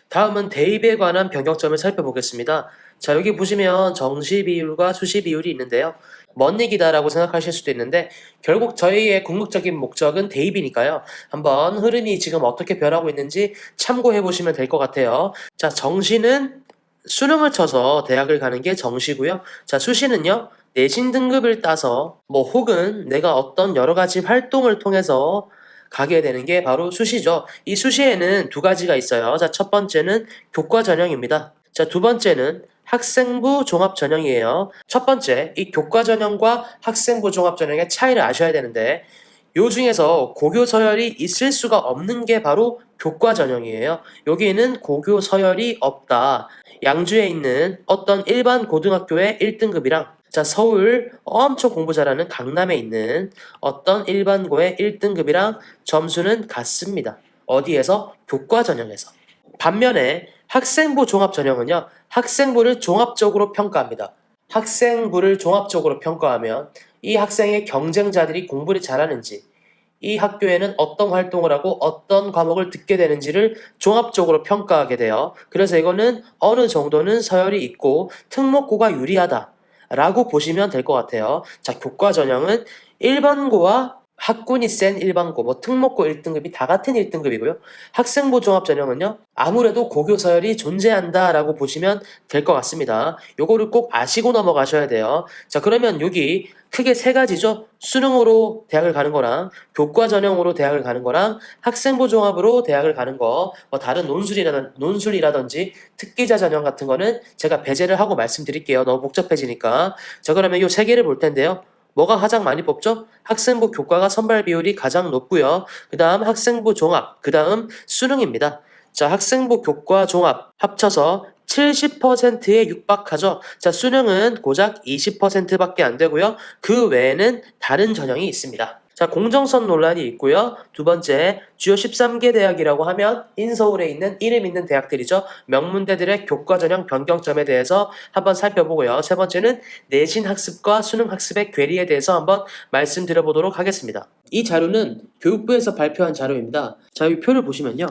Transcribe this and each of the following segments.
다음은 대입에 관한 변경점을 살펴보겠습니다. 자, 여기 보시면 정시 비율과 수시 비율이 있는데요. 먼 얘기다라고 생각하실 수도 있는데 결국 저희의 궁극적인 목적은 대입이니까요. 한번 흐름이 지금 어떻게 변하고 있는지 참고해 보시면 될 것 같아요. 자, 정시는 수능을 쳐서 대학을 가는 게 정시고요. 자, 수시는요. 내신 등급을 따서 혹은 내가 어떤 여러 가지 활동을 통해서 가게 되는 게 바로 수시죠. 이 수시에는 두 가지가 있어요. 자, 첫 번째는 교과 전형입니다. 자, 두 번째는 학생부 종합 전형이에요. 첫 번째, 이 교과 전형과 학생부 종합 전형의 차이를 아셔야 되는데 요 중에서 고교 서열이 있을 수가 없는 게 바로 교과 전형이에요. 여기에는 고교 서열이 없다. 양주에 있는 어떤 일반 고등학교의 1등급이랑 자, 서울 엄청 공부 잘하는 강남에 있는 어떤 일반고의 1등급이랑 점수는 같습니다. 어디에서? 교과 전형에서. 반면에 학생부 종합 전형은요. 학생부를 종합적으로 평가합니다. 학생부를 종합적으로 평가하면 이 학생의 경쟁자들이 공부를 잘하는지 이 학교에는 어떤 활동을 하고 어떤 과목을 듣게 되는지를 종합적으로 평가하게 돼요. 그래서 이거는 어느 정도는 서열이 있고 특목고가 유리하다라고 보시면 될 것 같아요. 자, 교과 전형은 일반고와 학군이 센 일반고, 특목고 1등급이 다 같은 1등급이고요. 학생부 종합 전형은요, 아무래도 고교 서열이 존재한다라고 보시면 될 것 같습니다. 요거를 꼭 아시고 넘어가셔야 돼요. 자, 그러면 여기 크게 세 가지죠. 수능으로 대학을 가는 거랑 교과 전형으로 대학을 가는 거랑 학생부 종합으로 대학을 가는 거, 다른 논술이라든지 특기자 전형 같은 거는 제가 배제를 하고 말씀드릴게요. 너무 복잡해지니까. 자, 그러면 이 세 개를 볼 텐데요. 뭐가 가장 많이 뽑죠? 학생부 교과가 선발 비율이 가장 높고요. 그 다음 학생부 종합, 그 다음 수능입니다. 자, 학생부 교과 종합 합쳐서 70%에 육박하죠. 자, 수능은 고작 20%밖에 안 되고요. 그 외에는 다른 전형이 있습니다. 자, 공정성 논란이 있고요. 두 번째, 주요 13개 대학이라고 하면 인서울에 있는 이름 있는 대학들이죠. 명문대들의 교과 전형 변경점에 대해서 한번 살펴보고요. 세 번째는 내신 학습과 수능 학습의 괴리에 대해서 한번 말씀드려보도록 하겠습니다. 이 자료는 교육부에서 발표한 자료입니다. 자, 이 표를 보시면요.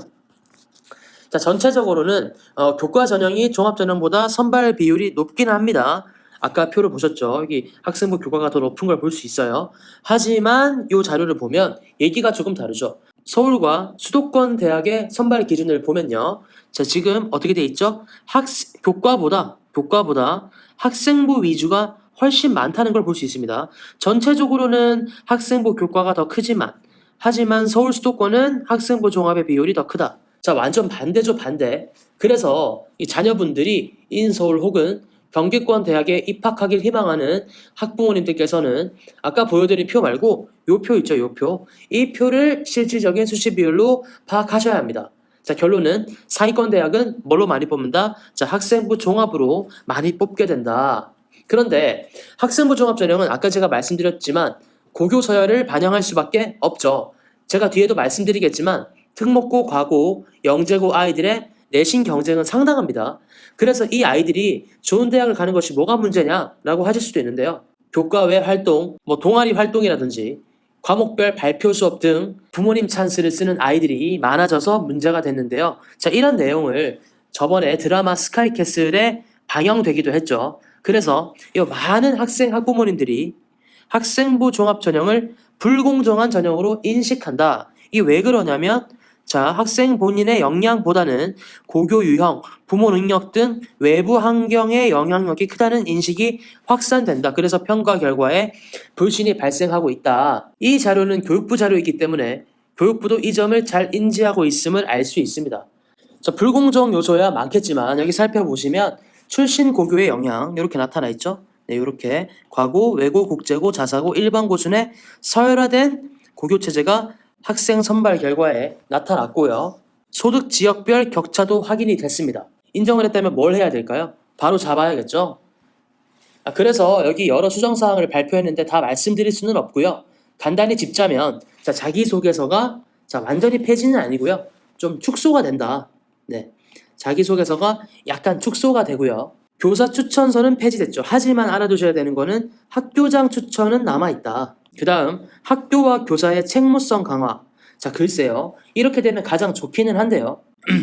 자, 전체적으로는 교과 전형이 종합 전형보다 선발 비율이 높긴 합니다. 아까 표를 보셨죠? 여기 학생부 교과가 더 높은 걸 볼 수 있어요. 하지만 이 자료를 보면 얘기가 조금 다르죠. 서울과 수도권 대학의 선발 기준을 보면요. 자, 지금 어떻게 돼 있죠? 교과보다 학생부 위주가 훨씬 많다는 걸 볼 수 있습니다. 전체적으로는 학생부 교과가 더 크지만 하지만 서울 수도권은 학생부 종합의 비율이 더 크다. 자, 완전 반대죠, 반대. 그래서 이 자녀분들이 인서울 혹은 경기권 대학에 입학하길 희망하는 학부모님들께서는 아까 보여드린 표 말고 요 표 있죠, 요 표. 이 표를 실질적인 수시 비율로 파악하셔야 합니다. 자, 결론은 상위권 대학은 뭘로 많이 뽑는다? 자, 학생부 종합으로 많이 뽑게 된다. 그런데 학생부 종합 전형은 아까 제가 말씀드렸지만 고교 서열을 반영할 수밖에 없죠. 제가 뒤에도 말씀드리겠지만 특목고, 과고, 영재고 아이들의 내신 경쟁은 상당합니다. 그래서 이 아이들이 좋은 대학을 가는 것이 뭐가 문제냐라고 하실 수도 있는데요. 교과 외 활동, 동아리 활동이라든지 과목별 발표 수업 등 부모님 찬스를 쓰는 아이들이 많아져서 문제가 됐는데요. 자, 이런 내용을 저번에 드라마 스카이캐슬에 방영되기도 했죠. 그래서 이 많은 학부모님들이 학생부 종합 전형을 불공정한 전형으로 인식한다. 이게 왜 그러냐면 자, 학생 본인의 역량보다는 고교 유형, 부모 능력 등 외부 환경의 영향력이 크다는 인식이 확산된다. 그래서 평가 결과에 불신이 발생하고 있다. 이 자료는 교육부 자료이기 때문에 교육부도 이 점을 잘 인지하고 있음을 알 수 있습니다. 자, 불공정 요소야 많겠지만 여기 살펴보시면 출신 고교의 영향 이렇게 나타나 있죠. 네, 이렇게 과고, 외고, 국제고, 자사고, 일반고 순의 서열화된 고교 체제가 학생 선발 결과에 나타났고요. 소득 지역별 격차도 확인이 됐습니다. 인정을 했다면 뭘 해야 될까요? 바로 잡아야겠죠. 그래서 여기 여러 수정사항을 발표했는데 다 말씀드릴 수는 없고요. 간단히 짚자면 자, 자기소개서가 완전히 폐지는 아니고요. 좀 축소가 된다. 네, 자기소개서가 약간 축소가 되고요. 교사 추천서는 폐지됐죠. 하지만 알아두셔야 되는 거는 학교장 추천은 남아있다. 그 다음 학교와 교사의 책무성 강화. 자, 글쎄요. 이렇게 되면 가장 좋기는 한데요.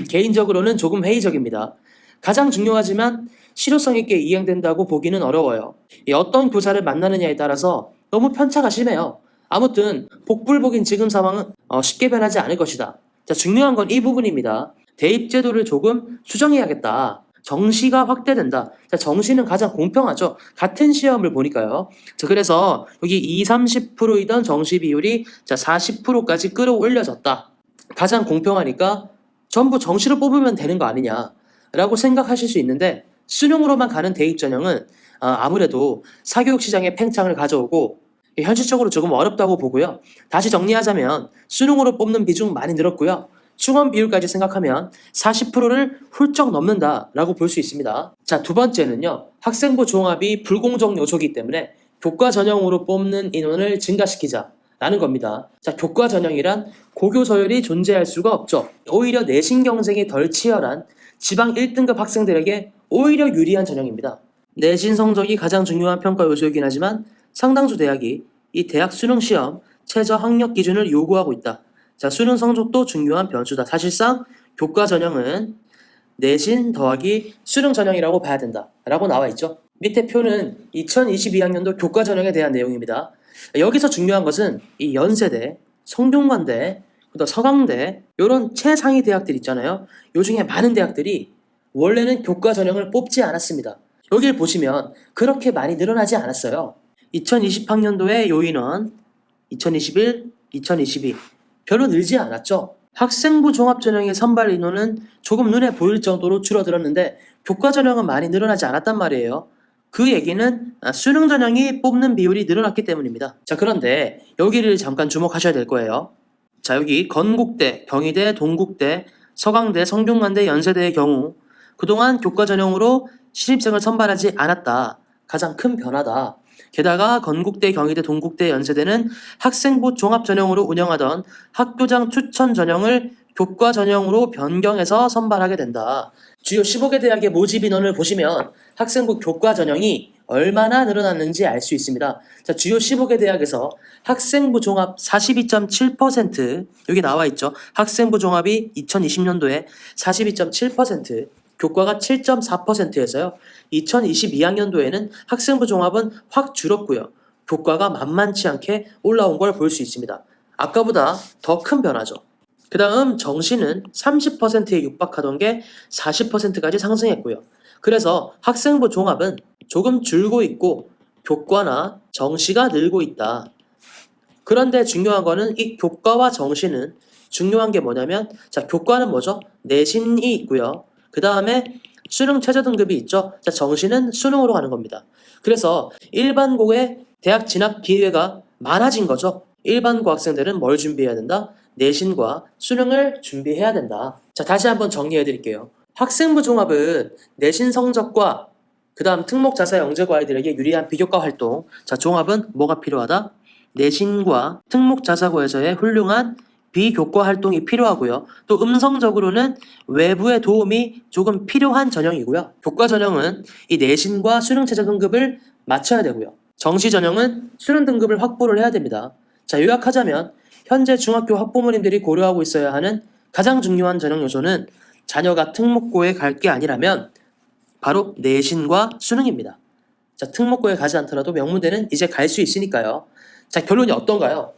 개인적으로는 조금 회의적입니다. 가장 중요하지만 실효성 있게 이행된다고 보기는 어려워요. 이 어떤 교사를 만나느냐에 따라서 너무 편차가 심해요. 아무튼 복불복인 지금 상황은 쉽게 변하지 않을 것이다. 자, 중요한 건 이 부분입니다. 대입제도를 조금 수정해야겠다. 정시가 확대된다. 자, 정시는 가장 공평하죠. 같은 시험을 보니까요. 자, 그래서 여기 20, 30%이던 정시 비율이 자, 40%까지 끌어올려졌다. 가장 공평하니까 전부 정시로 뽑으면 되는 거 아니냐라고 생각하실 수 있는데 수능으로만 가는 대입 전형은 아무래도 사교육 시장에 팽창을 가져오고 현실적으로 조금 어렵다고 보고요. 다시 정리하자면 수능으로 뽑는 비중 많이 늘었고요. 충원 비율까지 생각하면 40%를 훌쩍 넘는다라고 볼 수 있습니다. 자, 두 번째는요. 학생부 종합이 불공정 요소이기 때문에 교과 전형으로 뽑는 인원을 증가시키자라는 겁니다. 자, 교과 전형이란 고교 서열이 존재할 수가 없죠. 오히려 내신 경쟁이 덜 치열한 지방 1등급 학생들에게 오히려 유리한 전형입니다. 내신 성적이 가장 중요한 평가 요소이긴 하지만 상당수 대학이 이 대학 수능 시험 최저 학력 기준을 요구하고 있다. 자, 수능 성적도 중요한 변수다. 사실상 교과 전형은 내신 더하기 수능 전형이라고 봐야 된다. 라고 나와 있죠. 밑에 표는 2022학년도 교과 전형에 대한 내용입니다. 여기서 중요한 것은 이 연세대, 성균관대, 또 서강대 이런 최상위 대학들 있잖아요. 요 중에 많은 대학들이 원래는 교과 전형을 뽑지 않았습니다. 여기를 보시면 그렇게 많이 늘어나지 않았어요. 2020학년도의 요 인원, 2021, 2022 별로 늘지 않았죠. 학생부 종합전형의 선발 인원은 조금 눈에 보일 정도로 줄어들었는데 교과 전형은 많이 늘어나지 않았단 말이에요. 그 얘기는 수능 전형이 뽑는 비율이 늘어났기 때문입니다. 자, 그런데 여기를 잠깐 주목하셔야 될 거예요. 자, 여기 건국대, 경희대, 동국대, 서강대, 성균관대, 연세대의 경우 그동안 교과 전형으로 신입생을 선발하지 않았다. 가장 큰 변화다. 게다가 건국대, 경희대, 동국대, 연세대는 학생부 종합 전형으로 운영하던 학교장 추천 전형을 교과 전형으로 변경해서 선발하게 된다. 주요 15개 대학의 모집 인원을 보시면 학생부 교과 전형이 얼마나 늘어났는지 알 수 있습니다. 자, 주요 15개 대학에서 학생부 종합 42.7% 여기 나와 있죠. 학생부 종합이 2020년도에 42.7%, 교과가 7.4%에서요. 2022학년도에는 학생부 종합은 확 줄었고요. 교과가 만만치 않게 올라온 걸 볼 수 있습니다. 아까보다 더 큰 변화죠. 그 다음 정시는 30%에 육박하던 게 40%까지 상승했고요. 그래서 학생부 종합은 조금 줄고 있고 교과나 정시가 늘고 있다. 그런데 중요한 거는 이 교과와 정시는 중요한 게 뭐냐면 자, 교과는 뭐죠? 내신이 있고요. 그 다음에 수능 최저 등급이 있죠. 자, 정시는 수능으로 가는 겁니다. 그래서 일반고의 대학 진학 기회가 많아진 거죠. 일반고 학생들은 뭘 준비해야 된다? 내신과 수능을 준비해야 된다. 자, 다시 한번 정리해 드릴게요. 학생부 종합은 내신 성적과 그 다음 특목 자사 영재고 아이들에게 유리한 비교과 활동. 자, 종합은 뭐가 필요하다? 내신과 특목 자사고에서의 훌륭한 비교과 활동이 필요하고요. 또 음성적으로는 외부의 도움이 조금 필요한 전형이고요. 교과 전형은 이 내신과 수능 최저 등급을 맞춰야 되고요. 정시 전형은 수능 등급을 확보를 해야 됩니다. 자, 요약하자면 현재 중학교 학부모님들이 고려하고 있어야 하는 가장 중요한 전형 요소는 자녀가 특목고에 갈 게 아니라면 바로 내신과 수능입니다. 자, 특목고에 가지 않더라도 명문대는 이제 갈 수 있으니까요. 자, 결론이 어떤가요?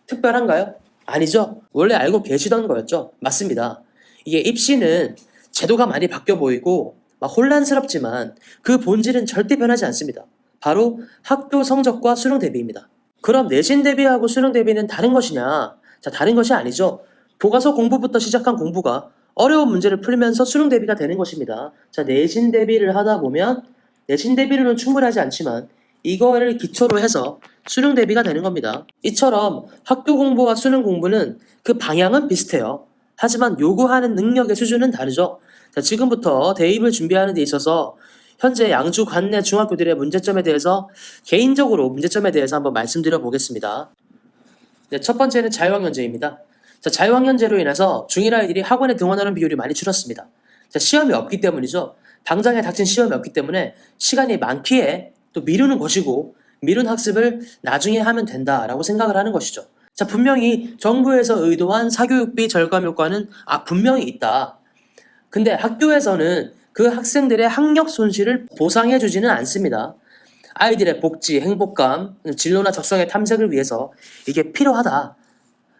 특별한가요? 아니죠. 원래 알고 계시던 거였죠. 맞습니다. 이게 입시는 제도가 많이 바뀌어 보이고 막 혼란스럽지만 그 본질은 절대 변하지 않습니다. 바로 학교 성적과 수능 대비입니다. 그럼 내신 대비하고 수능 대비는 다른 것이냐? 자, 다른 것이 아니죠. 교과서 공부부터 시작한 공부가 어려운 문제를 풀면서 수능 대비가 되는 것입니다. 자, 내신 대비를 하다 보면 내신 대비로는 충분하지 않지만 이거를 기초로 해서 수능 대비가 되는 겁니다. 이처럼 학교 공부와 수능 공부는 그 방향은 비슷해요. 하지만 요구하는 능력의 수준은 다르죠. 자, 지금부터 대입을 준비하는 데 있어서 현재 양주 관내 중학교들의 문제점에 대해서 개인적으로 문제점에 대해서 한번 말씀드려 보겠습니다. 네, 첫 번째는 자유학년제입니다. 자, 자유학년제로 인해서 중1 아이들이 학원에 등원하는 비율이 많이 줄었습니다. 자, 시험이 없기 때문이죠. 당장에 닥친 시험이 없기 때문에 시간이 많기에 또 미루는 것이고 미룬 학습을 나중에 하면 된다라고 생각을 하는 것이죠. 자, 분명히 정부에서 의도한 사교육비 절감 효과는 분명히 있다. 근데 학교에서는 그 학생들의 학력 손실을 보상해주지는 않습니다. 아이들의 복지, 행복감, 진로나 적성의 탐색을 위해서 이게 필요하다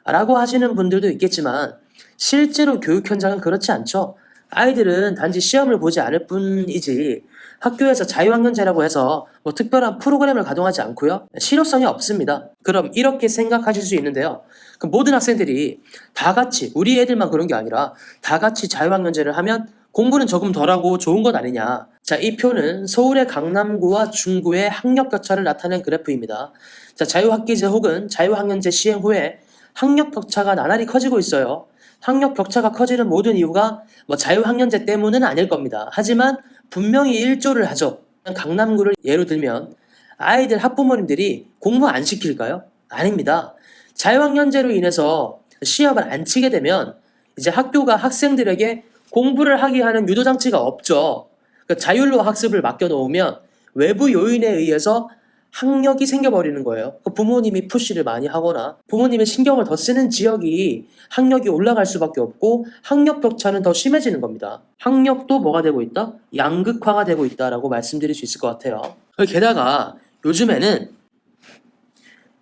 라고 하시는 분들도 있겠지만 실제로 교육 현장은 그렇지 않죠. 아이들은 단지 시험을 보지 않을 뿐이지 학교에서 자유학년제라고 해서 뭐 특별한 프로그램을 가동하지 않고요. 실효성이 없습니다. 그럼 이렇게 생각하실 수 있는데요. 그 모든 학생들이 다 같이 우리 애들만 그런 게 아니라 다 같이 자유학년제를 하면 공부는 조금 덜하고 좋은 것 아니냐. 자, 이 표는 서울의 강남구와 중구의 학력 격차를 나타낸 그래프입니다. 자, 자유학기제 혹은 자유학년제 시행 후에 학력 격차가 나날이 커지고 있어요. 학력 격차가 커지는 모든 이유가 뭐 자유학년제 때문은 아닐 겁니다. 하지만 분명히 일조를 하죠. 강남구를 예로 들면 아이들 학부모님들이 공부 안 시킬까요? 아닙니다. 자유학년제로 인해서 시험을 안 치게 되면 이제 학교가 학생들에게 공부를 하게 하는 유도장치가 없죠. 그러니까 자율로 학습을 맡겨놓으면 외부 요인에 의해서 학력이 생겨버리는 거예요. 부모님이 푸시를 많이 하거나 부모님의 신경을 더 쓰는 지역이 학력이 올라갈 수밖에 없고 학력 격차는 더 심해지는 겁니다. 학력도 뭐가 되고 있다? 양극화가 되고 있다라고 말씀드릴 수 있을 것 같아요. 게다가 요즘에는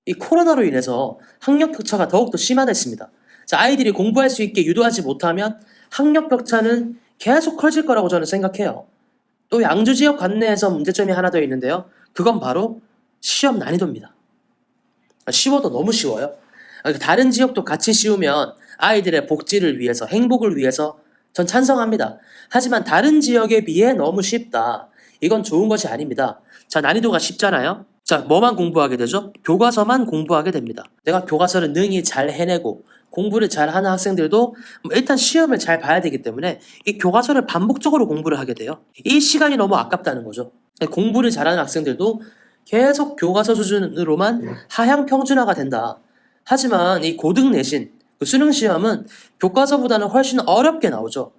이 코로나로 인해서 학력 격차가 더욱더 심화됐습니다. 자, 아이들이 공부할 수 있게 유도하지 못하면 학력 격차는 계속 커질 거라고 저는 생각해요. 또 양주 지역 관내에서 문제점이 하나 더 있는데요. 그건 바로 시험 난이도입니다. 쉬워도 너무 쉬워요. 다른 지역도 같이 쉬우면 아이들의 복지를 위해서, 행복을 위해서 전 찬성합니다. 하지만 다른 지역에 비해 너무 쉽다. 이건 좋은 것이 아닙니다. 자, 난이도가 쉽잖아요. 자, 뭐만 공부하게 되죠? 교과서만 공부하게 됩니다. 내가 교과서를 능히 잘 해내고 공부를 잘하는 학생들도 일단 시험을 잘 봐야 되기 때문에 이 교과서를 반복적으로 공부를 하게 돼요. 이 시간이 너무 아깝다는 거죠. 공부를 잘하는 학생들도 계속 교과서 수준으로만 하향 평준화가 된다. 하지만 이 고등 내신, 그 수능 시험은 교과서보다는 훨씬 어렵게 나오죠.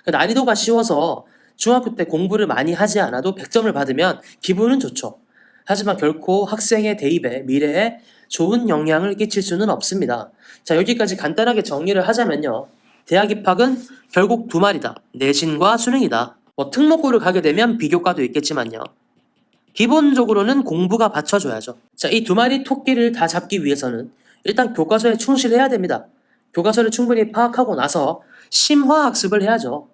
난이도가 쉬워서 중학교 때 공부를 많이 하지 않아도 100점을 받으면 기분은 좋죠. 하지만 결코 학생의 대입에, 미래에 좋은 영향을 끼칠 수는 없습니다. 자, 여기까지 간단하게 정리를 하자면요. 대학 입학은 결국 두 말이다. 내신과 수능이다. 뭐 특목고를 가게 되면 비교과도 있겠지만요. 기본적으로는 공부가 받쳐줘야죠. 자, 이 두 마리 토끼를 다 잡기 위해서는 일단 교과서에 충실해야 됩니다. 교과서를 충분히 파악하고 나서 심화 학습을 해야죠.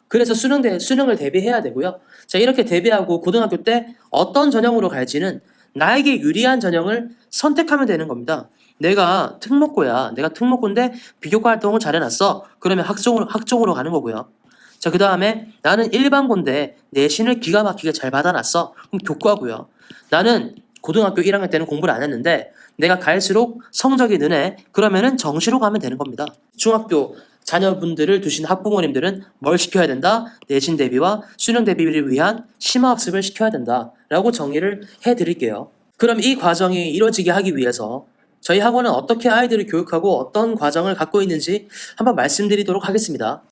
그래서 수능을 대비해야 되고요. 자, 이렇게 대비하고 고등학교 때 어떤 전형으로 갈지는 나에게 유리한 전형을 선택하면 되는 겁니다. 내가 특목고야. 내가 특목고인데 비교과 활동을 잘 해놨어. 그러면 학종으로 가는 거고요. 자, 그 다음에 나는 일반고인데 내신을 기가 막히게 잘 받아놨어. 그럼 교과고요. 나는 고등학교 1학년 때는 공부를 안 했는데 내가 갈수록 성적이 느네. 그러면은 정시로 가면 되는 겁니다. 중학교 자녀분들을 두신 학부모님들은 뭘 시켜야 된다? 내신 대비와 수능 대비를 위한 심화학습을 시켜야 된다. 라고 정리를 해드릴게요. 그럼 이 과정이 이루어지게 하기 위해서 저희 학원은 어떻게 아이들을 교육하고 어떤 과정을 갖고 있는지 한번 말씀드리도록 하겠습니다.